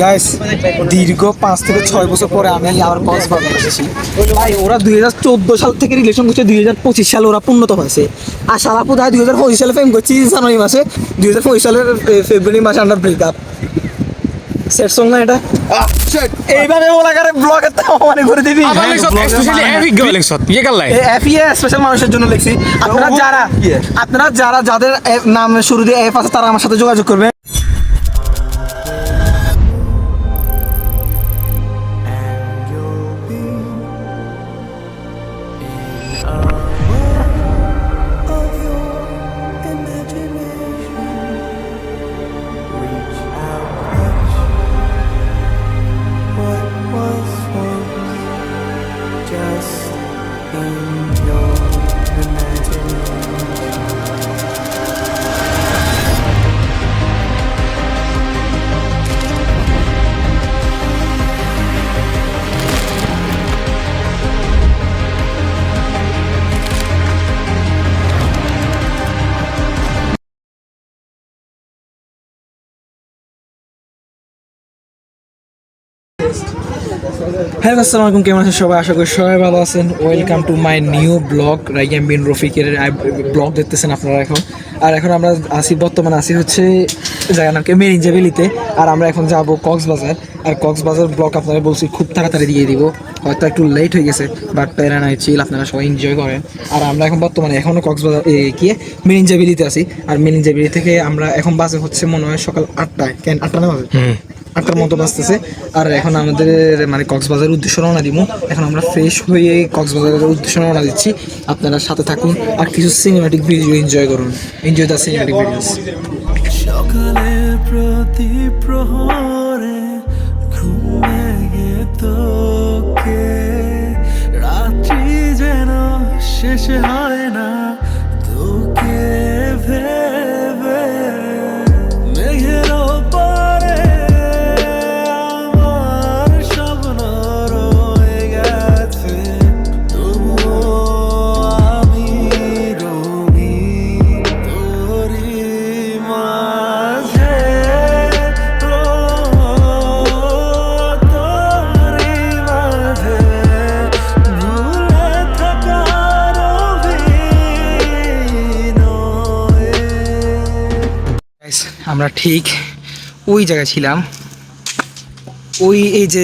Guys দীর্ঘ 5 থেকে 6 বছর পরে আমি আবার কক্সবাজার এসেছি ভাই। ওরা 2014 সাল থেকে রিলেশন করছে, 2025 সালে ওরা পূর্ণত হয়েছে। আর সারাপু দায় 2025 সালে প্রেম করছি জানুয়ারি মাসে, 2025 সালের ফেব্রুয়ারি মাসে আমরা ব্রেকআপ। সেট সং না এটা? এইভাবে ওলাগারে ব্লগে মানে করে দিবি। স্পেশাল মানুষের জন্য লিখছি। আপনারা যারা যাদের নাম শুরু দিয়ে এফ আছে তারা আমার সাথে যোগাযোগ করবে। হ্যালো, আসসালামু আলাইকুম। কেমন আছেন সবাই? আশা করি সবাই ভালো আছেন। Welcome to my new vlog. Raiyan Bin রফিকের ব্লগ দেখতেছেন আপনারা এখন। আর এখন আমরা বর্তমানে আসি হচ্ছে জায়গার নামকে মেরিঞ্জা ভ্যালিতে। আর আমরা এখন যাব কক্সবাজার। আর কক্সবাজার ব্লগ আপনারা বলছি খুব তাড়াতাড়ি দিয়ে দিব, হয়তো একটু লেট হয়ে গেছে, বাট প্যারা নাই, চিল, আপনারা সবাই এনজয় করেন। আর আমরা এখন বর্তমানে এখনও কক্সবাজার মেরিঞ্জা ভ্যালিতে আছি। আর মেরিঞ্জা ভ্যালি থেকে আমরা এখন বাজে হচ্ছে মনে হয় সকাল 8টায়, কেন 8টা না বাজে 8টার মতো বাজতেছে। আর এখন আমাদের মানে কক্সবাজারের উদ্দেশ্যে রওনা দিব। এখন আমরা ফ্রেশ হয়ে কক্সবাজারের উদ্দেশ্যে রওনা দিচ্ছি। আপনারা সাথে থাকুন আর কিছু সিনেমাটিক ভিডিও এনজয় করুন। Enjoy the cinematic videos. সকালের প্রতি প্রহরে ঘুমিয়ে তোকে, রাত্রি যেন শেষ হয় না তোকে ভেবে। মেঘের ওপরে আমার স্বপ্ন রয়ে গেছে, তবুও আমি রবি তোরই মাঝে, তোরই মাঝে ভুলে থাকার অভিনয়ে। আমরা ঠিক ওই জায়গায় ছিলাম, ওই এই যে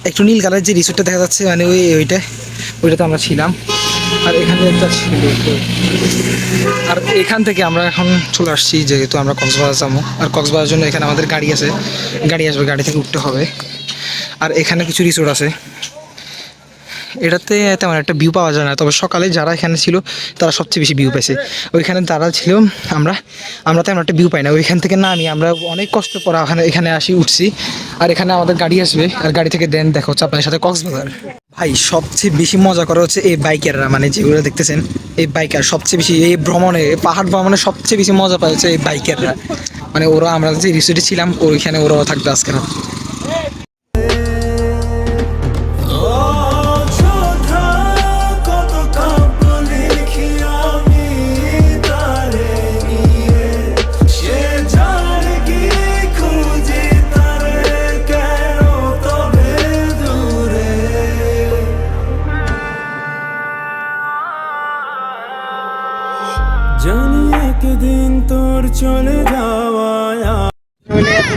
একটু নীল কালার যে রিসোর্টটা দেখা যাচ্ছে, মানে ওইটাতে আমরা ছিলাম। আর এখানে একটা ছিল, আর এখান থেকে আমরা এখন চলে আসছি, যেহেতু আমরা কক্সবাজার যাবো। আর কক্সবাজার জন্য এখানে আমাদের গাড়ি আসবে, গাড়ি থেকে উঠতে হবে। আর এখানে কিছু রিসোর্ট আছে, এটাতে তেমন একটা ভিউ পাওয়া যায় না, তবে সকালে যারা এখানে ছিল তারা সবচেয়ে বেশি ভিউ পেয়েছে। ওইখানে তারা ছিল, আমরা তেমন একটা ভিউ পাই না। ওইখান থেকে নামি আমরা অনেক কষ্ট পর এখানে উঠছি। আর এখানে আমাদের গাড়ি আসবে, আর গাড়ি থেকে দেন দেখা হচ্ছে আপনার সাথে কক্সবাজার। ভাই সবচেয়ে বেশি মজা করা হচ্ছে এই বাইকাররা, মানে যেগুলো দেখতেছেন এই বাইকার সবচেয়ে বেশি এই ভ্রমণে, পাহাড় ভ্রমণে সবচেয়ে বেশি মজা পায় হচ্ছে এই বাইকাররা। মানে ওরা, আমরা যে রিসোর্টে ছিলাম ওইখানে ওরাও থাকবে আজকে রাত। জানি একদিন তোর চলে যাওয়া।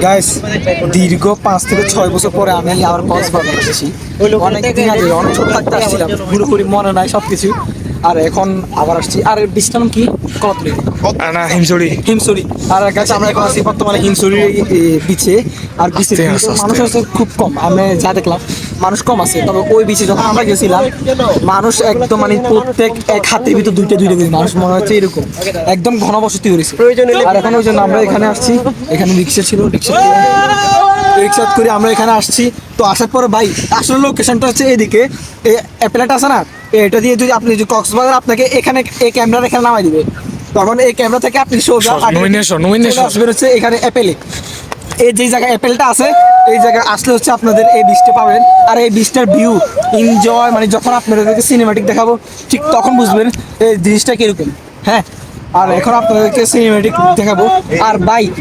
গাইস দীর্ঘ 5 থেকে 6 বছর পরে আমি আবার কক্সবাজার এসেছি। অনেক দিন আগে অনেক ছোট থাকতে আসছিলাম, পুরোপুরি মনে নাই সবকিছু। আর এখন আবার আসছি। আর বীজটার নাম কি? কতলে না, হিমসরি। আর গাছ আমরা এখন আছি বর্তমানে হিমসরি বিচে। আর বিচে মানুষ আছে খুব কম, আমরা যা দেখলাম মানুষ কম আছে। তবে ওই বিচে যখন আমরা গেছিলাম মানুষ একদম মানে প্রত্যেক এক হাতের ভিতর দুইটা করে মানুষ, মনে হচ্ছে এরকম একদম ঘনবসতি হয়েছে। আর এখন ওই জন্য আমরা এখানে আসছি। এখানে রিক্সা ছিল, রিক্সা করে আমরা এখানে আসছি। তো আসার পরে ভাই আসলে লোকেশনটা হচ্ছে এদিকে, অ্যাপেলেট আছে না, এটা দিয়ে যদি আপনি কক্সবাজার আপনাকে এখানে এই ক্যামেরা এখানে নামাই দিবে, তখন এই ক্যামেরা থেকে আপনি আসবেন হচ্ছে এখানে অ্যাপেলে। এই যে জায়গায় অ্যাপেলটা আছে এই জায়গায় আসলে হচ্ছে আপনাদের এই বীজটা পাবেন। আর এই বীজটার ভিউ এনজয়, মানে যখন আপনাদেরকে সিনেমাটিক দেখাবো ঠিক তখন বুঝবেন এই জিনিসটা কিরকম। হ্যাঁ, আর এখন আপনাদেরকে সিনেমাটিক দেখাবো। আর বাইক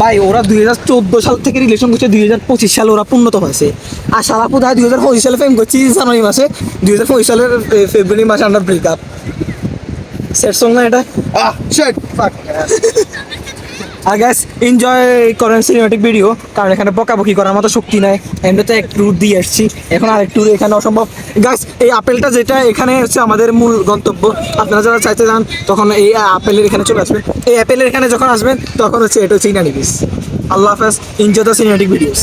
ভাই ওরা 2014 সাল থেকে রিলেশন করছে, 2025 সালে ওরা পূর্ণত হয়েছে। আর সারাপু দায় 2025 সালে প্রেম করছি জানুয়ারি মাসে, 2025 সালের ফেব্রুয়ারি মাসে আমরা ব্রেকআপ। সেট সং না এটা? শিট ফাক। আর গ্যাস এনজয় করেন সিনেমাটিক ভিডিও, কারণ এখানে বকাবকি করার মতো শক্তি নাই। এমনিতে এক ট্যুর দিয়ে আসছি, এখন আরেক ট্যুর এখানে অসম্ভব। গ্যাস এই আপেলটা যেটা এখানে হচ্ছে আমাদের মূল গন্তব্য, আপনারা যারা চাইতে যান তখন এই আপেলের এখানে চলে আসবেন। এই আপেলের এখানে যখন আসবেন তখন হচ্ছে এটা হচ্ছে ইনানি বিচ। আল্লাহ হাফেজ, এনজয় দ্য সিনেমাটিক ভিডিওস।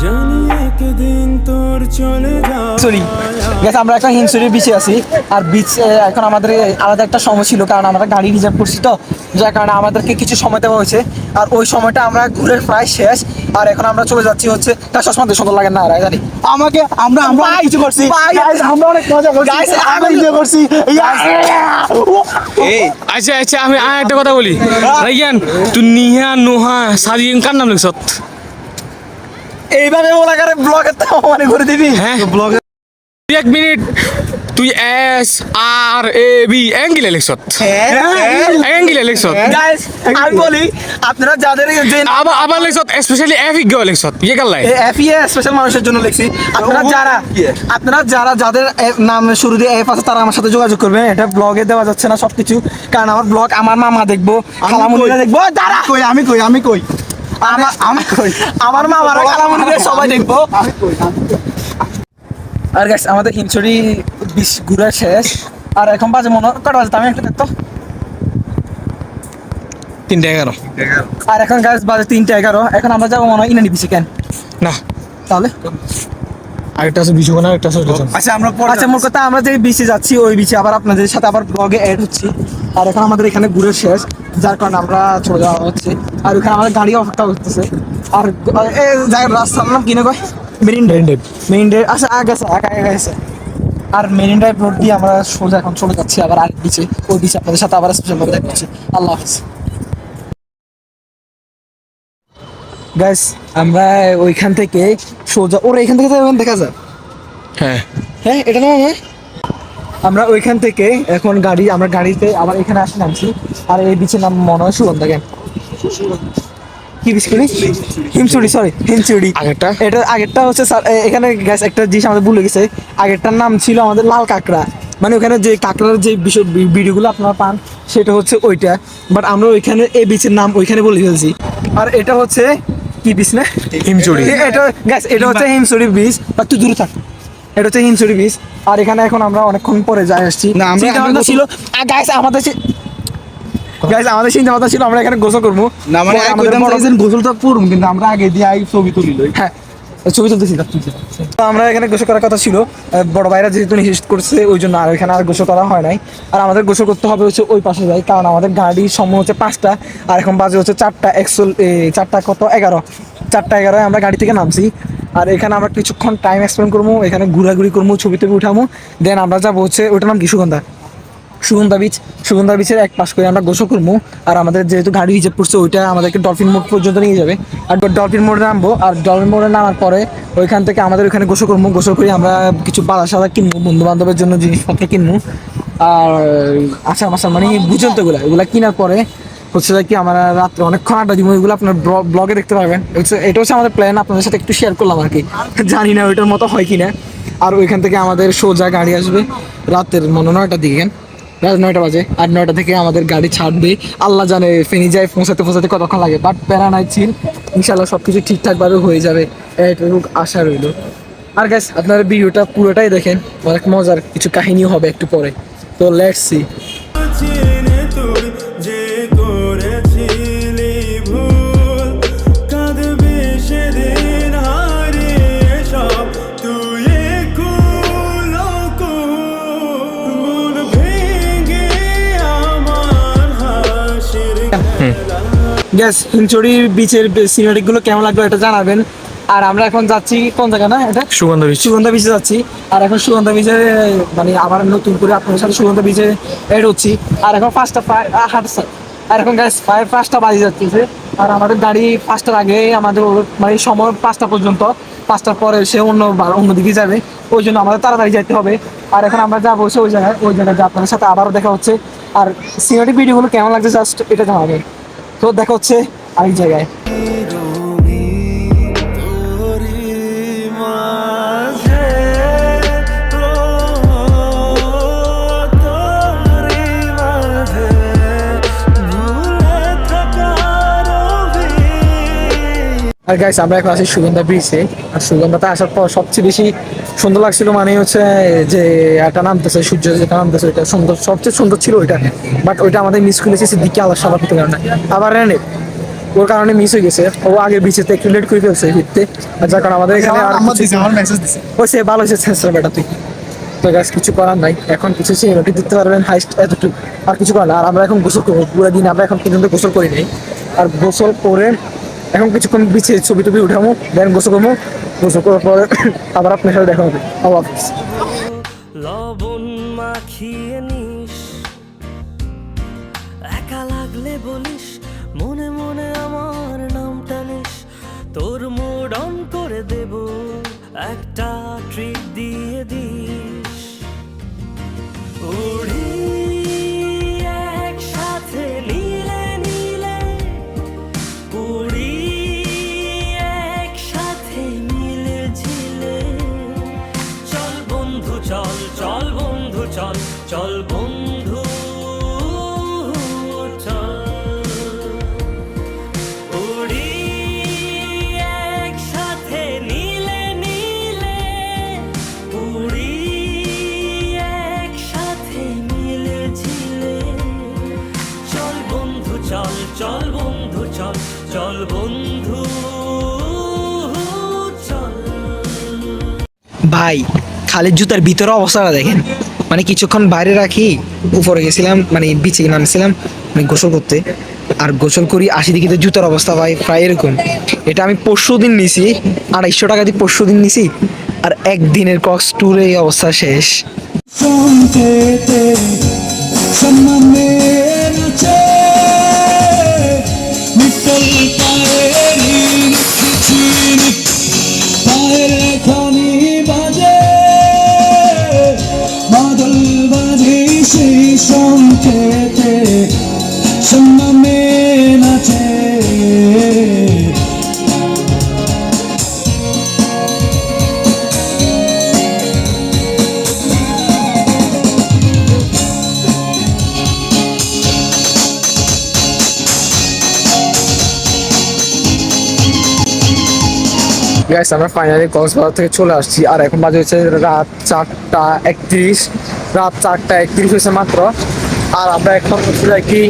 জানি একদিন তোর চলে যাওয়া সরি গ্যাস, আমরা এখন হিমসুরির বিচে আছি। আর বিচ এখন আমাদের আলাদা একটা সময় ছিল, কারণ আমরা গাড়ি রিজার্ভ করছি, তো যার কারণে আমাদেরকে কিছু সময় দেওয়া হয়েছে। আর ওই সময়টা আমরা ঘুরে প্রায় শেষ। আর এখন আমরা চলে যাচ্ছি হচ্ছে, তার চশমাতে সুন্দর লাগে না রায় জানি আমাকে আমরা অনেক কিছু করছি Guys, আমরা অনেক মজা করছি Guys, আমরা এনজয় করছি আচ্ছা আচ্ছা আমি আর একটা কথা বলি রাইয়ান তুই নিহা নোহা সাজিন কার নাম লিখছ এইভাবে ওলাকারে ব্লগে তো মানে করে দিবি। হ্যাঁ ব্লগ 1 মিনিট তুই এস আর এ বি অ্যাঙ্গেলে লিখছ অ্যাঙ্গেলে লিখছ গাইস আমি বলি, আপনারা যাদের যে আবার লিখছ স্পেশালি এফ ই গো লিখছ ইয়ে কাল্লাই এফইএ স্পেশাল মানুষের জন্য লিখছি। আপনারা যারা যাদের নাম শুরু দিয়ে এফ আছে তারা আমার সাথে যোগাযোগ করবেন। এটা ব্লগে দেওয়া যাচ্ছে না সবকিছু, কারণ আমার ব্লগ আমার মামা দেখবো, খালামুনিরা দেখবো, দাঁড়া আমি কই আমার মামারা খালামুনিরা সবাই দেখবো। আর গাইস আমাদের হিমছড়ি বিশ ঘুরা শেষ। আর এখন বাজে মনে হয় কটা বাজে, আমি একটা দেখতো। 3:11 আর এখন গাইস বাজে 3:11। এখন আমরা যাবো মনে হয় ইনানি বিচে। কেন না তাহলে? আরেকটা আছে বিজু কোনা একটা আছে আচ্ছা আমরা আচ্ছা মোট কথা আমরা যে বিচে যাচ্ছি ওই বিচে আবার আপনাদের সাথে আবার ব্লগে অ্যাড হচ্ছি। আর এখন আমাদের এখানে ঘুরে শেষ, যার কারণে আমরা চলে যাওয়া হচ্ছে। আর ওখানে আমাদের গাড়ি অপেক্ষা করতেছে। আর এই জায়গার রাস্তার নাম কিনে কয় মেরিন ড্রাইভ। আচ্ছা আগে গেছে। আর মেরিন ড্রাইভ রোড দিয়ে আমরা সোজা এখন চলে যাচ্ছি আবার আরেক বিচে। ওই বিচে আপনাদের সাথে আবার স্পেশাল ভাবে দেখা হচ্ছে। আল্লাহ হাফেজ গাইস। আমরা ওইখান থেকে সোজা ওরা এখান থেকে দেখা যায়। হ্যাঁ হ্যাঁ এটা না আমরা ওইখান থেকে এখন আমরা গাড়িতে আবার এখানে আসি নামছি। আর এই বিচের নাম মনে হয় সুগন্ধা। কেন কি বিচ করি? হিমচুড়ি। আগেরটা হচ্ছে এখানে গ্যাস একটা জিনিস আমাদের ভুলে গেছে। আগেরটার নাম ছিল আমাদের লাল কাঁকড়া, মানে ওখানে যে কাঁকড়ার যে ভিডিওগুলো আপনারা পান সেটা হচ্ছে ওইটা। বাট আমরা ওইখানে এই বিচের নাম ওইখানে বলে ফেলছি। আর এটা হচ্ছে কি বিচ না? হিমচুড়ি। এটা হচ্ছে হিমচুড়ি বিচ। বা তুই দূরে থাক, এটা হচ্ছে হিমচুড়ি বিচ। আর এখানে এখন আমরা অনেকক্ষণ পরে যাই আসছি। না, আমরা ছিল গাইস আমাদের চিন্তা ভাবনা ছিল আমরা এখানে গোসল করবো। না মানে পরে আমাদের গোসলটা পড়ুম, কিন্তু আমরা আগে দিয়ে ছবি তুলি লই। হ্যাঁ ছবি তুলতেছি। তো আমরা এখানে গোসল করার কথা ছিল, বড় ভাইরা যেহেতু নিষেধ করছে ওই জন্য আর এখানে আর গোসল করা হয় নাই। আর আমাদের গোসল করতে হবে হচ্ছে ওই পাশে যাই, কারণ আমাদের গাড়ির সময় হচ্ছে 5টা আর এখন বাজে হচ্ছে 4:11 আমরা গাড়ি থেকে নামছি। আর এখানে আমরা কিছুক্ষণ টাইম এক্সপেন্ড করবো, এখানে ঘোরাঘুরি করবো, ছবি টবি উঠাবো। দেন আমরা যাবো হচ্ছে ওইটার নাম কি সুগন্ধা বিচের এক পাশ করে আমরা গোসল করবো। আর আমাদের যেহেতু গাড়ি রিজার্ভ করছে ওইটা আমাদেরকে ডলফিন মোড় পর্যন্ত নিয়ে যাবে। আর ডলফিন মোড়ে নামবো। আর ডলফিন মোড়ে নামার পরে ওইখান থেকে আমাদের ওইখানে গোসল করবো। গোসল করে আমরা কিছু বাজার সাদা কিনবো, বন্ধু বান্ধবের জন্য জিনিসপত্র কিনবো। আর আচার মাচার মানে বুঝেন তো এগুলা কেনার পরে হচ্ছে কি আমরা রাত্রে অনেকক্ষণ আড্ডা দিব। এগুলো আপনার ব্লগে দেখতে পারবেন। এটা হচ্ছে আমাদের প্ল্যান, আপনাদের সাথে একটু শেয়ার করলাম আর কি। জানি না ওইটার মতো হয় কিনা। আর ওইখান থেকে আমাদের সোজা গাড়ি আসবে রাতের 9টার দিকে। রাত 9টা বাজে। আর 9টা থেকে আমাদের গাড়ি ছাড়বে। আল্লাহ জানে ফেনি যায় পৌঁছাতে কতক্ষণ লাগে, বাট প্যারা নাই ছিল। ইনশাল্লাহ সব কিছু ঠিকঠাকভাবে হয়ে যাবে, এইটুকু আশা রইল। আর গাইস আপনারা ভিডিওটা পুরোটাই দেখেন, অনেক মজার কিছু কাহিনীও হবে একটু পরে। তো লেটস সি। চেনে তুই যে করেছিলি ভুল, কাঁদবে গ্যাস হিমচড়ি বিচের সিনেমাটিক গুলো কেমন লাগলো এটা জানাবেন। আর আমরা এখন যাচ্ছি কোন জায়গা না এটা সুগন্ধ বিচ। সুগন্ধা বিচে যাচ্ছি। আর এখন সুগন্ধা বিচে মানে আবার নতুন করে আপনাদের সাথে সুগন্ধা বিচে এড হচ্ছি। আর এখন হাঁটছে আর এখন গ্যাস 5টা বাজে যাচ্ছে। আর আমাদের গাড়ি 5টার আগে আমাদের মানে সময় 5টা পর্যন্ত, 5টার পরে সে অন্যদিকে যাবে, ওই জন্য আমাদের তাড়াতাড়ি যেতে হবে। আর এখন আমরা যাবো ওই জায়গায় যে আপনাদের সাথে আবারও দেখা হচ্ছে। আর সিনেমাটিক ভিডিওগুলো কেমন লাগছে জাস্ট এটা জানাবেন। তো দেখা হচ্ছে আরেক জায়গায়। আর গাইস আমরা এখন আছি সুগন্ধা ব্রিজে। আর সুগন্ধাতে আসার পর সবচেয়ে বেশি সুন্দর লাগছিল মানে হচ্ছে যে একটা নামতেছে, সূর্য যেটা নামতেছে ওইটা সুন্দর, সবচেয়ে সুন্দর ছিল ওইটা। বাট ওইটা আমাদের মিস করে গেছে দিকে আলাদা সাদা করতে কারণে, আবার রেনে ওর কারণে মিস হয়ে গেছে। ও আগে ব্রিজেতে একটু লেট করে ফেলছে ফিরতে, আর যার কারণে আমাদের এখানে আর আমার মেসেজ দিছে হয়েছে ভালো হয়েছে বেটা তুই। তো গাছ কিছু করার নাই, এখন কিছু সিনেমাটি দিতে পারবেন হাইস্ট এতটুকু, আর কিছু করার না। আর আমরা এখন গোসল করবো পুরো দিন, আমরা এখন পর্যন্ত গোসল করি নাই। আর গোসল করে এখন কিছুক্ষণ বিছে ছবি টবি উঠাবো, দেন গোসল করবো। গোসল করার পরে আবার আপনার সাথে দেখা হবে। আল্লাহ হাফিজ। লবণ মাখিয়ে নিস, একা লাগলে বলিস, মনে মনে আমার নামটা নিস, তোর মুড অন করে দেব, একটা ট্রিট দিয়ে দিস। উড়ি একসাথে নীলে নীলে, উড়ি একসাথে মিলে ঝিলে, চল বন্ধু চল, চল বন্ধু চল, চল বন্ধু চল। উড়ি একসাথে নীলে নীলে, উড়ি একসাথে মিলে ঝিলে, চল বন্ধু চল, চল বন্ধু চল, চল বন্ধু চল। ভাই খালিদ জুতার ভিতরে অবস্থাটা দেখেন, মানে কিছুক্ষণ বাইরে রাখি, উপরে গেছিলাম মানে বিচে নামছিলাম মানে গোসল করতে। আর গোসল করি আসি দিকে জুতার অবস্থা ভাই প্রায় এরকম। এটা আমি পরশু দিন নিছি, 250 টাকা দিয়ে পরশু দিন নিছি। আর একদিনের কক্স ট্যুরে এই অবস্থা শেষ। গাইস আমরা ফাইনালি কক্সবাজার থেকে চলে আসছি। আর এখন বাজে হচ্ছে রাত 4টা 31, রাত 4টা 31 হয়েছে মাত্র। আর আমরা এখন হচ্ছে কি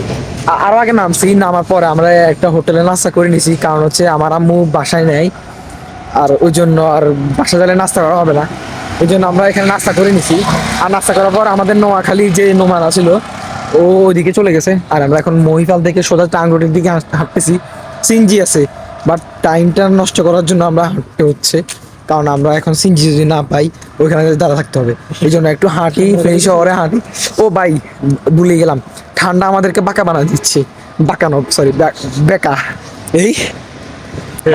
আরো আগে নামছি, নামার পরে আমরা একটা হোটেলে নাস্তা করে নিছি, কারণ হচ্ছে আমার আম্মু বাসায় নেই। আর ওই জন্য আর বাসা গেলে নাস্তা করা হবে না, ওই জন্য আমরা এখানে নাস্তা করে নিছি। আর নাস্তা করার পর আমাদের নোয়াখালী যে নোমানা ছিল ও ওইদিকে চলে গেছে। আর আমরা এখন মহিপাল থেকে সোজা টাঙ্গুটির দিকে হাঁটতেছি। সিনজি আছে বাট টাইমটা নষ্ট করার জন্য আমরা হাঁটতে হচ্ছে, কারণ আমরা এখন সিনজি যদি না পাই ওইখানে দাঁড়া থাকতে হবে। এই জন্য একটু হাঁটি, ফেনী শহরে হাঁটি। ও ভাই ভুলে গেলাম, ঠান্ডা আমাদেরকে বাঁকা বানা দিচ্ছে, বাঁকানো সরি বেকা। এই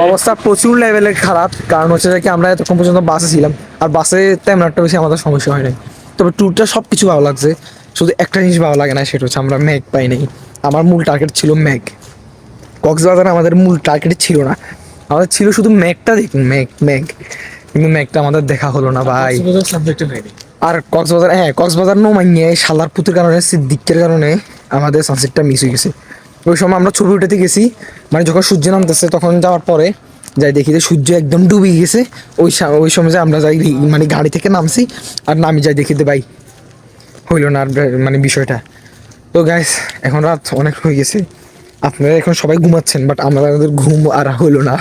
অবস্থা প্রচুর লেভেলের খারাপ, কারণ হচ্ছে যে কি আমরা এতক্ষণ পর্যন্ত বাসে ছিলাম, আর বাসে তেমন একটা বেশি আমাদের সমস্যা হয় নাই। তবে ট্যুরটা সব কিছু ভালো লাগছে, শুধু একটা জিনিস ভালো লাগে না, সেটা হচ্ছে আমরা ম্যাগ পাই নাই। আমার মূল টার্গেট ছিল ম্যাগ। কক্সবাজারে আমাদের মূল টার্গেট ছিল না, আমাদের ছিল শুধু ম্যাগটা দেখুন, ম্যাগ। কিন্তু ম্যাগটা আমাদের দেখা হলো না ভাই। আর কক্সবাজার নোমাইয়ে শালার পুতুর কারণে, সিদ্দিকের কারণে আমাদের সানসেটটা মিস হয়ে গেছে। ওই সময় আমরা ছবি উঠাতে গেছি, মানে যখন সূর্য নামতেছে তখন যাওয়ার পরে যাই দেখি যে সূর্য একদম ডুবে গেছে। ওই সময় যে আমরা যাই মানে গাড়ি থেকে নামছি, আর নামি যাই দেখি ভাই হইলো না মানে বিষয়টা। তো গাইস এখন রাত অনেক হয়ে গেছে, আপনারা এখন সবাই ঘুমাচ্ছেন, বাট আমাদের ঘুম আর হইলো না।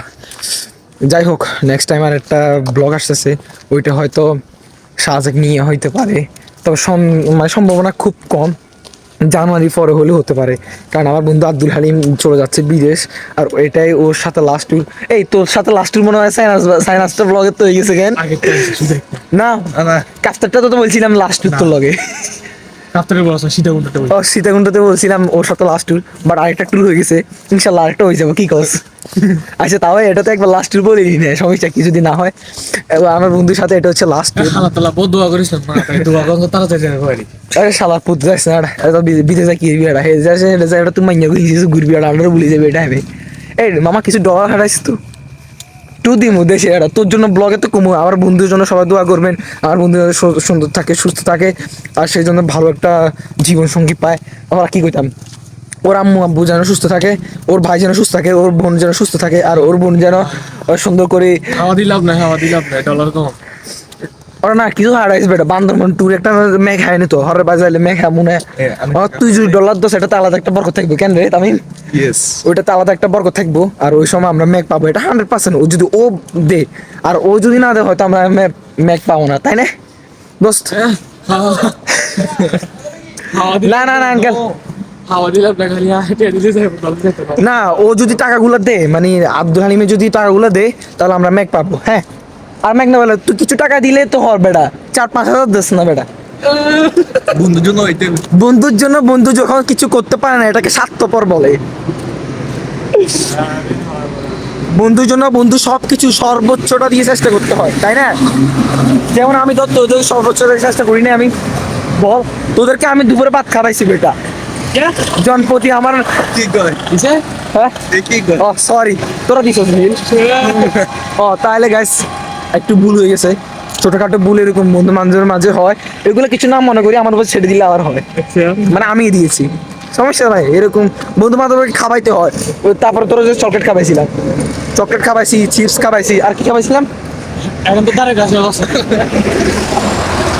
যাই হোক, নেক্সট টাইম আর একটা ব্লগ আসতেছে, ওইটা হয়তো সাজেক নিয়ে হইতে পারে, তবে মানে সম্ভাবনা খুব কম। জানুয়ারি পরে হলে হতে পারে, কারণ আমার বন্ধু আব্দুল হালিম চলে যাচ্ছে বিদেশ, আর এটাই ওর সাথে লাস্ট ট্যুর। এই তোর সাথে লাস্ট ট্যুর মনে হয় সাইনাসটা ব্লগে তো হয়ে গেছে কেন? না কাফতারটা তো বলছিলাম লাস্ট ট্যুর তোর লগে। ও সীতাকুণ্ডতে বলছিলাম ওর সাথে লাস্ট ট্যুর, বাট আরেকটা ট্যুর হয়ে গেছে, ইনশাল্লাহ আরেকটা হয়ে যাবে, কি কস? আচ্ছা তাও এটা তো একবার লাস্ট ট্যুর বলেই না, সমস্যা কি যদি না হয়। এবার আমার বন্ধুর সাথে এটা হচ্ছে লাস্ট ট্যুর। আরে শালা পুত যাস না, এটা বিদেশ যা কি বিয়াটা হে যাচ্ছে, এটা তুই মাইয়া ঘুরবি আর আমরা ভুলে যাবে, এটা হবে। এই মামা কিছু ডলার হারাইছিস তো টু দিমু দেশে, এটা তোর জন্য ব্লগে তো কমু। আমার বন্ধুর জন্য সবাই দোয়া করবেন, আমার বন্ধু যাতে সুন্দর থাকে, সুস্থ থাকে, আর সেই জন্য ভালো একটা জীবন সঙ্গী পায়। আমরা কি কইতাম, ওর আম্মু আব্বু যেন সুস্থ থাকে, ওর ভাই যেন সুস্থ থাকে, ওর বোন যেন সুস্থ থাকে, আর ওর বোন যেন সুন্দর করে ওরা না কিছু হারাইস বেটা। বান্দরবন ট্যুর একটা মেঘ হায়নি তো হরের বাজাইলে মেঘ মনে তুই যদি ডলার দোষ, এটা তো আলাদা একটা বরকত থাকবে। কেন রে তামিম? ওইটাতে আলাদা একটা বরকত থাকবো, আর ওই সময় আমরা মেঘ পাবো, এটা 100%। ও যদি ও দে আর ও যদি না দেয়, হয়তো আমরা মেঘ পাবো না, তাই না দোস্ত? না না না আঙ্কেল, না ও যদি টাকাগুলো দে, মানে আব্দুল হালিমে যদি টাকাগুলো দে, তাহলে আমরা মেঘ পাবো। হ্যাঁ, আর মেঘ না বলে তুই কিছু টাকা দিলে তো হর বেটা, 4-5 হাজার দিস না বেটা। বন্ধুর জন্য বন্ধুর জন্য বন্ধু যখন কিছু করতে পারে না, এটাকে স্বার্থপর বলে। বন্ধুর জন্য বন্ধু সবকিছু সর্বোচ্চটা দিয়ে চেষ্টা করতে হয়, তাই না? যেমন আমি তো তোদের সর্বোচ্চটা চেষ্টা করি না, আমি বল তোদেরকে আমি দুপুরে ভাত খাওয়াইছি বেটা, জনপতি আমার হ্যাঁ ও সরি তোরা দিস। ও তাহলে গাইস একটু ভুল হয়ে গেছে, ছোটখাটো ভুল এরকম বন্ধু বান্ধবের মাঝে হয়, এগুলো কিছু না মনে করি, আমার উপর ছেড়ে দিলে আবার হয়, মানে আমি দিয়েছি, সমস্যা নাই। এরকম বন্ধু বান্ধবকে খাওয়াইতে হয়। তারপরে তোরা যে চকলেট খাওয়াইছিলাম, চকলেট খাওয়াইছি, চিপস খাওয়াইছি, আর কি খাওয়াইছিলাম এখন তো তার কাছে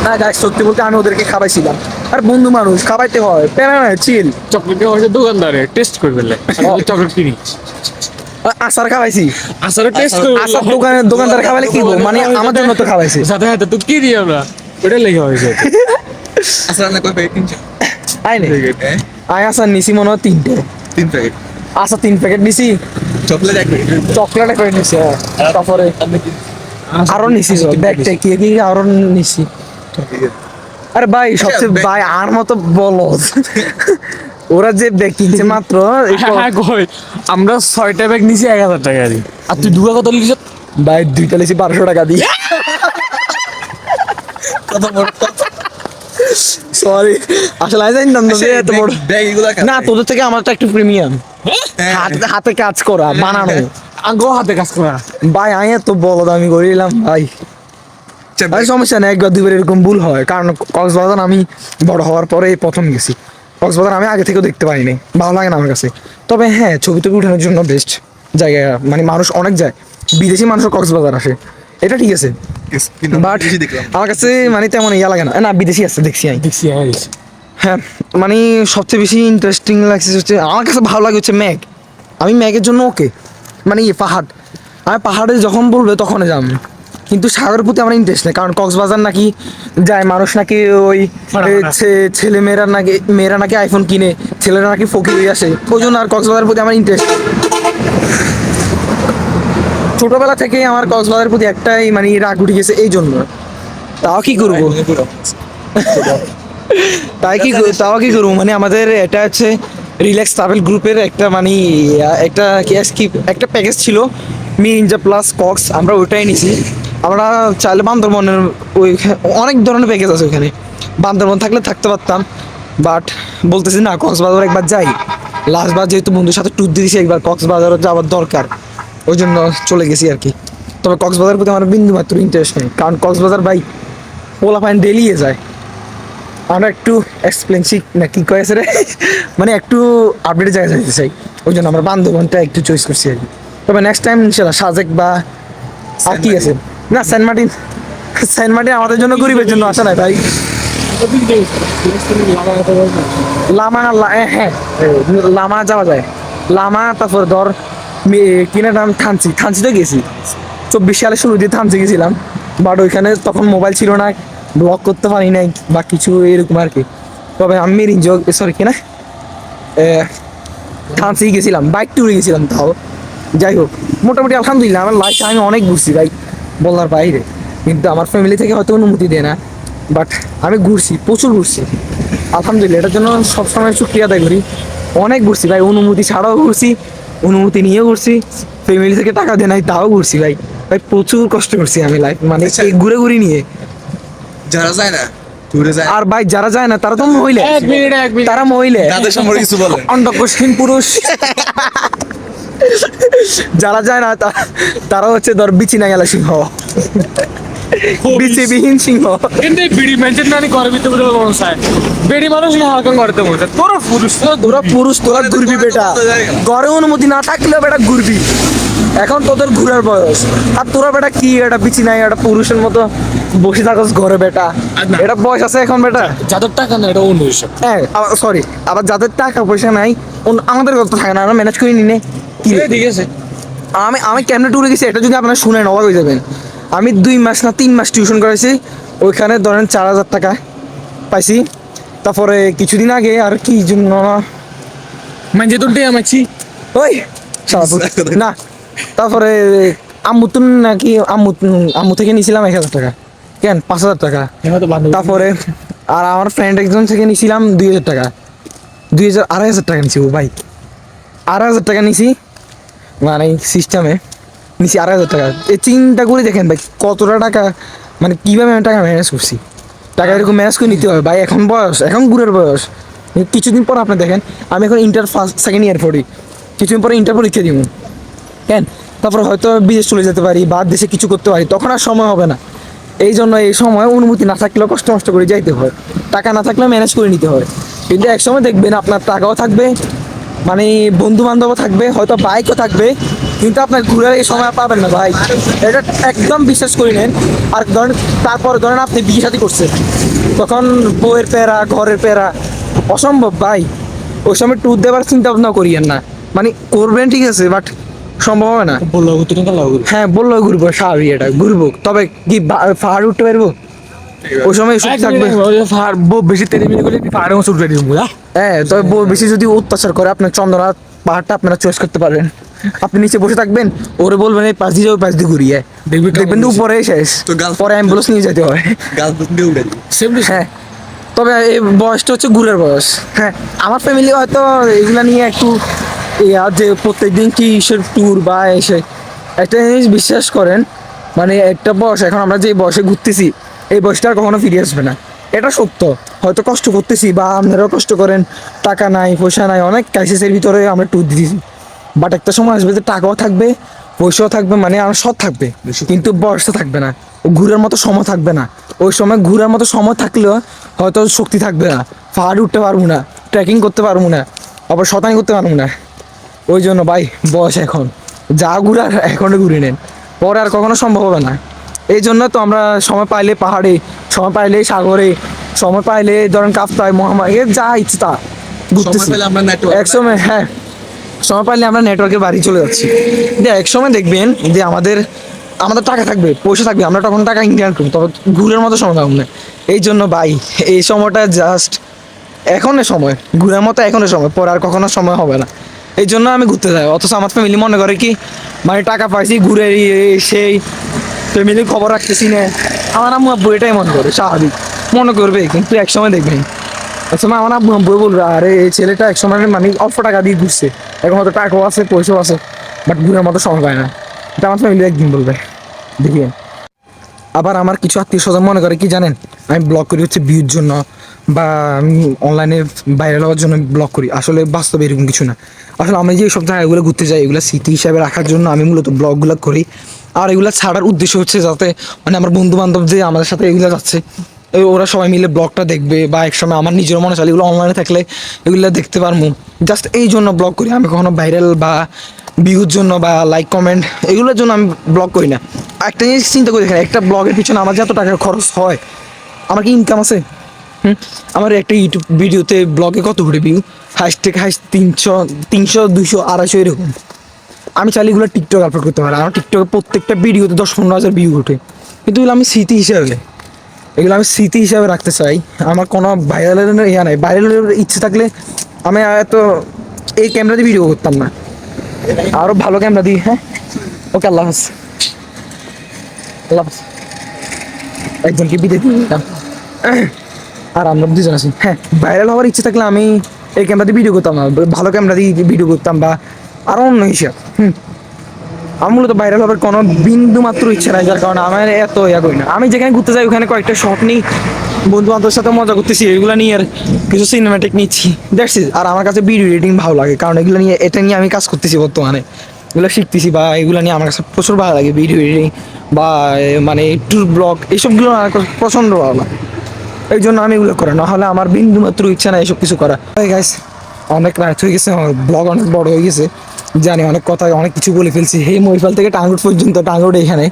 না গাইস, সত্যি বলতে আমি ওদেরকে খাওয়াইছিলাম। আর বন্ধু মানুষ খাওয়াইতে হয়, প্যারা নয়, চিল। চকলেট দোকানদারে টেস্ট করে ফেললে চকলেট কিনি, আচার খাওয়াইছি, আসার টেস্ট করে আচার দোকানদার খাওয়াইলে কি বল, মানে আমার জন্য তো খাওয়াইছি। সাথে সাথে তো কি দিই আমরা, ওটা লেগে হয়েছে। আই নে আই আচার নিছি মনে হয় 3 প্যাকেট, আচার 3 প্যাকেট নিছি, চকলেট 1 প্যাকেট নিছি। তারপরে আরো নিছি, ব্যাগটা কি কি আরো নিছি। আরে ভাই সবচেয়ে ভাই আর মতো বলো, ওরা যে ব্যাগ কিনছে মাত্র, আমরা 6টা ব্যাগ নিছি 1000 টাকা দিয়ে, আর তুই দুয়া কত লিখিস? ভাই 2টা লিছি 1200 টাকা দিয়ে। সরি, আসলে আমি জানতাম না যে এত বড় না, তোদের থেকে আমারটা একটু প্রিমিয়াম, হাতে কাজ করা বানানো, আগো হাতে কাজ করা। ভাই আমি এত বড় দামি করিলাম ভাই। ভাই সমস্যা নেই, 1-2 বার এরকম ভুল হয়, কারণ কক্সবাজার আমি বড় হওয়ার পরে প্রথম গেছি। কক্সবাজার আমি আগে থেকেও দেখতে পাইনি, ভালো লাগে না আমার কাছে। তবে হ্যাঁ, ছবি টবি উঠানোর জন্য বেস্ট জায়গা, মানে মানুষ অনেক যায়, বিদেশি মানুষও কক্সবাজার আসে, এটা ঠিক আছে। বাট আমার কাছে মানে তেমন ইয়া লাগে না, না বিদেশি আছে দেখছি আমি, হ্যাঁ। মানে সবচেয়ে বেশি ইন্টারেস্টিং লাগছে হচ্ছে, আমার কাছে ভালো লাগে হচ্ছে মেঘ। আমি মেঘের জন্য ওকে, মানে পাহাড়, আমি পাহাড়ে যখন বলবে তখনই যাম, কিন্তু সাগরের প্রতি আমার ইন্টারেস্ট নেই, কারণ কক্সবাজার নাকি যায় মানুষ, নাকি ওই মেয়েরা নাকি আইফোন কিনে, ছেলেরা নাকি ফকির হয়ে আসে, ওই জন্য আর কক্সবাজারের প্রতি আমার ইন্টারেস্ট। ছোটবেলা থেকে আমার কক্সবাজারের প্রতি একটাই মানে রাগ উঠে গেছে, এই জন্য। তাও কি করবো, তাও কি করবো, মানে আমাদের এটা হচ্ছে রিল্যাক্স ট্রাভেল গ্রুপের একটা মানে একটা প্যাকেজ ছিল, মিরিঞ্জা প্লাস কক্স, আমরা ওইটাই নিছি। আমরা চাইলে বান্দরবনের ওই অনেক ধরনের প্যাকেজ আছে ওইখানে, বান্দরবন থাকলে থাকতে পারতাম, বাট বলতেছি না কক্সবাজার একবার যাই, লাস্টবার যেহেতু বন্ধুর সাথে ট্যুর দিয়েছি, একবার কক্সবাজারও যাওয়ার দরকার, ওই জন্য চলে গেছি আর কি। তবে কক্সবাজারের প্রতি আমার বিন্দু মাত্র ইন্টারেস্ট নেই, কারণ কক্সবাজার ভাই পোলা পাইন ডেলিয়ে যায়, আমরা একটু এক্সপেন্সিভ না কি কয়েছে রে, মানে একটু আপডেটের জায়গায় যেতে চাই, ওই জন্য আমরা বান্দরবনটা একটু চয়েস করছি আর কি। তবে নেক্সট টাইম ইনশাল্লাহ সাজেক বা আর কি আছে না, সেন্ট মার্টিন আমাদের জন্য গরিবের জন্য আসা নাই ভাই। হ্যাঁ লামা যাওয়া যায়, লামা, তারপর ধর কিনে নাম থানচিতে গেছি, 24 সালে শুরু দিয়ে থানচি গেছিলাম, বাট ওইখানে তখন মোবাইল ছিল না, ব্লগ করতে পারি নাই বা কিছু এরকম আর কি। তবে আমি মেরিনজো সরি কিনা ফ্রান্সেই গেছিলাম, বাইক ট্যুরে গেছিলাম তাও। যাই হোক, মোটামুটি আলহামদুলিল্লাহ আমার লাইফে আমি অনেক ঘুরছি ভাই, বলার বাইরে। কিন্তু আমার ফ্যামিলি থেকে হয়তো অনুমতি দেয় না, বাট আমি ঘুরছি, প্রচুর ঘুরছি আলহামদুলিল্লাহ। এটার জন্য সবসময় শুক্রিয়া আদায় করি। অনেক ঘুরছি ভাই, অনুমতি ছাড়াও ঘুরছি, অনুমতি নিয়েও ঘুরছি, ফ্যামিলি থেকে টাকা দেয় নাই তাও ঘুরছি ভাই। ভাই প্রচুর কষ্ট করছি আমি লাইফ, মানে এই ঘুরে ঘুরি নিয়ে। যারা যায় না ট্যুরে যায়, আর ভাই যারা যায় না তারা তো মহিলা, এক মিনিট তারা মহিলা, তাদের সম্পর্কে কিছু বলেন। অন্ধকোষহীন পুরুষ। যারা যায় না তারা হচ্ছে ধর বিচিনা গেলা সিংহ, বিচিবিহীন সিংহ। কিন্তু এই বিড়ি মেনটেন না করে ভিতরে ভিতরে কোন সাইড বেড়ি মানুষ না হালকা করতে বলছে তোরা পুরুষ তোরা পুরুষ, তোরা ঘুরবি বেটা, ঘরে অনুমতি না থাকলেও বেটা ঘুরবি। এখন তোদের ঘুরার বয়স, আর তোরা বেটা কি এটা বিচি নাই, এটা পুরুষের মতো বসে থাকস ঘরে বেটা, এটা বয়স আছে এখন বেটা। যাদের টাকা না এটা অন্য হিসাব। হ্যাঁ সরি, আবার যাদের টাকা পয়সা নাই আমাদের কত থাকে না, আমরা ম্যানেজ করে নিনে কি রে? ঠিক আছে, আমি কেমনে ট্যুরে গেছি এটা যদি আপনারা শুনেন অবাক হয়ে যাবেন। আমি 2 মাস না 3 মাস টিউশন করেছি, ওইখানে ধরেন 4,000 টাকা পাইছি। তারপরে কিছুদিন আগে আর কি জন্য মানে তোর দিয়ে আমাছি ওই না, তারপরে আম্মু তো নাকি আম্মু থেকে নিয়েছিলাম 1,000 টাকা, কেন 5,000 টাকা। তারপরে আর আমার ফ্রেন্ড একজন থেকে নিয়েছিলাম 2,000 টাকা, 2,500 টাকা নিছি ও ভাই, 2,500 টাকা নিছি, মানে সিস্টেমে নিছি 2,500 টাকা। এই চিন্তা করে দেখেন ভাই কতটা টাকা, মানে কীভাবে আমি টাকা ম্যানেজ করছি। টাকা এরকম ম্যানেজ করে নিতে হবে ভাই, এখন বয়স, এখন ঘুরের বয়স। কিছুদিন পর আপনি দেখেন আমি এখন ইন্টার ফার্স্ট সেকেন্ড ইয়ার পড়ি, কিছুদিন পরে ইন্টার পরীক্ষা দিব, কেন তারপর হয়তো বিদেশ চলে যেতে পারি বা দেশে কিছু করতে পারি, তখন আর সময় হবে না। এই জন্য এই সময় অনুমতি না থাকলেও কষ্ট করে যাইতে হয়, টাকা না থাকলেও ম্যানেজ করে নিতে হয়। কিন্তু এক সময় দেখবেন আপনার টাকাও থাকবে, মানে বন্ধু বান্ধবও থাকবে, হয়তো বাইকও থাকবে, কিন্তু আপনার ঘুরার এই সময় পাবেন না ভাই, এটা একদম বিশ্বাস করে নেন। আর ধরেন তারপর ধরেন আপনি বিয়ে শাদী করছেন, তখন বউয়ের প্যারা, ঘরের প্যারা, অসম্ভব ভাই। ওই সময় ট্যুর দেওয়ার চিন্তা ভাবনা করিয়েন না, মানে করবেন ঠিক আছে, বাট সম্ভব হবে না। বললো তুই কেন লাগবে? হ্যাঁ বললো ঘুরবো, স্বাভাবিক, এটা ঘুরবো, তবে কি পাহাড় উঠতে পারবো ওই সময় সুখ থাকবে? বেশি তেরে মিলে গেলে পাহাড়ে উঠে দিব বুঝা। হ্যাঁ তবে বেশি যদি অত্যাচার করে আপনার চন্দ্রনাথ পাহাড়টা আপনারা চয়েস করতে পারবেন। আপনি নিচে বসে থাকবেন, ওরে বলবেন এই পাশ দিয়ে যাও, পাশ দিয়ে ঘুরিয়ে দেখবেন তো উপরে শেষ, তো girlfriend- পরে অ্যাম্বুলেন্স নিয়ে যেতে হয়। গার্লফ্রেন্ডে উড়ে দিই। হ্যাঁ তবে এই বয়সটা হচ্ছে ঘুরের বয়স। হ্যাঁ আমার ফ্যামিলি হয়তো এগুলা নিয়ে একটু আর যে প্রত্যেকদিন কি ইসের ট্যুর বা এসে একটা জিনিস বিশ্বাস করেন, মানে একটা বয়স, এখন আমরা যে বয়সে ঘুরতেছি এই বয়সটা আর কখনো ফিরে আসবে না, এটা সত্য। হয়তো কষ্ট করতেছি বা আপনারাও কষ্ট করেন, টাকা নাই পয়সা নাই, অনেক ক্রাইসিসের ভিতরে আমরা ট্যুর দিতেছি, বাট একটা সময় আসবে যে টাকাও থাকবে, পয়সাও থাকবে, মানে আমার সব থাকবে, কিন্তু বয়সটা থাকবে না, ঘুরের মতো সময় থাকবে না। ওই সময় ঘুরার মতো সময় থাকলেও হয়তো শক্তি থাকবে না, পাহাড়ে উঠতে পারবো না, ট্রেকিং করতে পারবো না, আবার শতানি করতে পারবো না। ওই জন্য ভাই বয়স এখন, যা ঘুরার এখনো ঘুরে নেন, পরে আর কখনো সম্ভব হবে না। এই জন্য তো আমরা সময় পাইলে পাহাড়ে, সময় পাইলে সাগরে, সময় পাইলে ধরেন কাপ্তায়, মহামারী, যা ইচ্ছে তা ঘুরতেছি। সময় পেলে আমরা network- এক সময় হ্যাঁ সময় পাইলে আমরা নেটওয়ার্কের বাড়ি চলে যাচ্ছি। যে এক সময় দেখবেন যে আমাদের টাকা থাকবে, পয়সা থাকবে, আমরা তখন টাকা ইনকাম করবো, তবে ঘুরের মতো সময় পাবো না। এই জন্য ভাই এই সময়টা জাস্ট এখনের সময়, ঘুরার মতো এখনের সময়, পরে আর কখনো সময় হবে না। এই জন্য আমি ঘুরতে যাই। অথচ আমার ফ্যামিলি মনে করে কি, মানে টাকা পাইছি ঘুরে সেই ফ্যামিলির খবর রাখতেছি না। আমার আম্মু আব্বু এটাই মনে করে, স্বাভাবিক মনে করবে, কিন্তু এক সময় দেখবেন একসময় আমার আব্বু আব্বু বলবে আরে এই ছেলেটা এক সময় মানে অল্প টাকা দিয়ে ঘুরছে, এখন হয়তো টাকাও আছে পয়সাও আছে, বাট ঘুরার মতো সময় পায় না। এটা আমার ফ্যামিলি একদিন বলবে, দেখিয়ে। আবার আমার কিছু আত্মীয় স্বজন মনে করে কি জানেন, আমি ব্লগ করি হচ্ছে ভিউর জন্য বা আমি অনলাইনে ভাইরাল হওয়ার জন্য ব্লগ করি। আসলে বাস্তবে এরকম কিছু না। আসলে আমি যে সব জায়গাগুলো ঘুরতে যাই এগুলো স্মৃতি হিসাবে রাখার জন্য আমি মূলত ব্লগগুলো করি। আর এগুলো ছাড়ার উদ্দেশ্য হচ্ছে যাতে মানে আমার বন্ধু বান্ধব যে আমাদের সাথে এগুলো যাচ্ছে ওরা সবাই মিলে ব্লগটা দেখবে, বা একসময় আমার নিজের মনে চাই এগুলো অনলাইনে থাকলে এগুলো দেখতে পারবো। জাস্ট এই জন্য ব্লগ করি। আমি কখনো ভাইরাল বা ভিউর জন্য বা লাইক কমেন্ট এগুলোর জন্য আমি ব্লগ করি না। একটা জিনিস চিন্তা করে দেখেন, একটা ব্লগের পিছনে আমার যে এত টাকা খরচ হয়, আমার কি ইনকাম আছে? আমার একটা ইউটিউব ভিডিওতে ব্লগে কত ঘুরে ভিউ, হাইস্ট থেকে হাইস্ট 300, 200, 250 এরকম। আমি চাইলে এগুলো টিকটক আপলোড করতে পারি। আমার টিকটকে প্রত্যেকটা ভিডিওতে 10-15 হাজার ভিউ ওঠে, কিন্তু এগুলো আমি স্মৃতি হিসাবে এগুলো আমি স্মৃতি হিসাবে রাখতে চাই। আমার কোনো ভাইরালের ইয়া নাই, ভাইরালের ইচ্ছে থাকলে আমি এত এই ক্যামেরা দিয়ে ভিডিও করতাম না, আরো ভালো ক্যামেরা দিই। হ্যাঁ, ওকে, আল্লাহ হাফেজ। আল্লাহ হাফেজ। একজনকে বিদায় দিয়ে দিলাম। আর আমরা দুজন আছি। হ্যাঁ, ভাইরাল হওয়ার ইচ্ছে থাকলে আমি এই ক্যামেরা দিয়ে ভিডিও করতাম না, ভালো ক্যামেরা দিয়ে ভিডিও করতাম বা আরো অন্য হিসাব। আমার মূলত ভাইরাল হওয়ার কোনো বিন্দু মাত্র ইচ্ছা নাই, যার কারণে আমার এত ইয়া করি না। আমি যেখানে ঘুরতে যাই ওখানে কয়েকটা শট নিই, বন্ধু বান্ধবের সাথে মজা করতেছি, এগুলো নিয়ে আর কিছু সিনেমাটিক নিচ্ছি, দ্যাটস ইট। আর আমার কাছে ভিডিও এডিটিং ভালো লাগে, কারণ এগুলো নিয়ে, এটা নিয়ে আমি কাজ করতেছি বর্তমানে, এগুলো শিখতেছি বা এগুলো নিয়ে আমার কাছে প্রচুর ভালো লাগে। ভিডিও এডিটিং বা মানে ট্যুর ব্লগ এইসবগুলো আমার কাছে প্রচণ্ড ভালো লাগে, এই জন্য আমি এগুলো করি। না হলে আমার বিন্দু মাত্র ইচ্ছা নাই এসব কিছু করা। গাইস, অনেক রাত হয়ে গেছে, আমার ব্লগ অনেক বড় হয়ে গেছে, জানি অনেক কথা অনেক কিছু বলে ফেলছি। এই মহিফাল থেকে টাঙ্গুট পর্যন্ত, টাঙ্গুট এখানে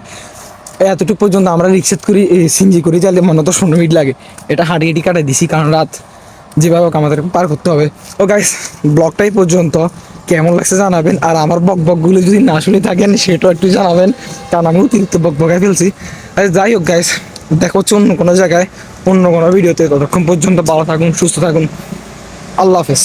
এতটুকু পর্যন্ত আমরা রিক্সেট করি, সিনজি করি, তাহলে মনে তো 15 মিনিট লাগে। এটা হাঁটি হাঁটি কাটাই দিছি, কারণ রাত যেভাবে হোক আমাদের পার করতে হবে। ও গাইস, ব্লগটাই পর্যন্ত, কেমন লাগছে জানাবেন। আর আমার বকবকগুলো যদি না শুনে থাকেন সেটাও একটু জানাবেন, কারণ আমি অতিরিক্ত বকবকায় ফেলছি। আর যাই হোক গাইস, দেখা হচ্ছে অন্য কোনো জায়গায়, অন্য কোনো ভিডিওতে। ততক্ষণ পর্যন্ত ভালো থাকুন, সুস্থ থাকুন, আল্লাহ হাফেজ।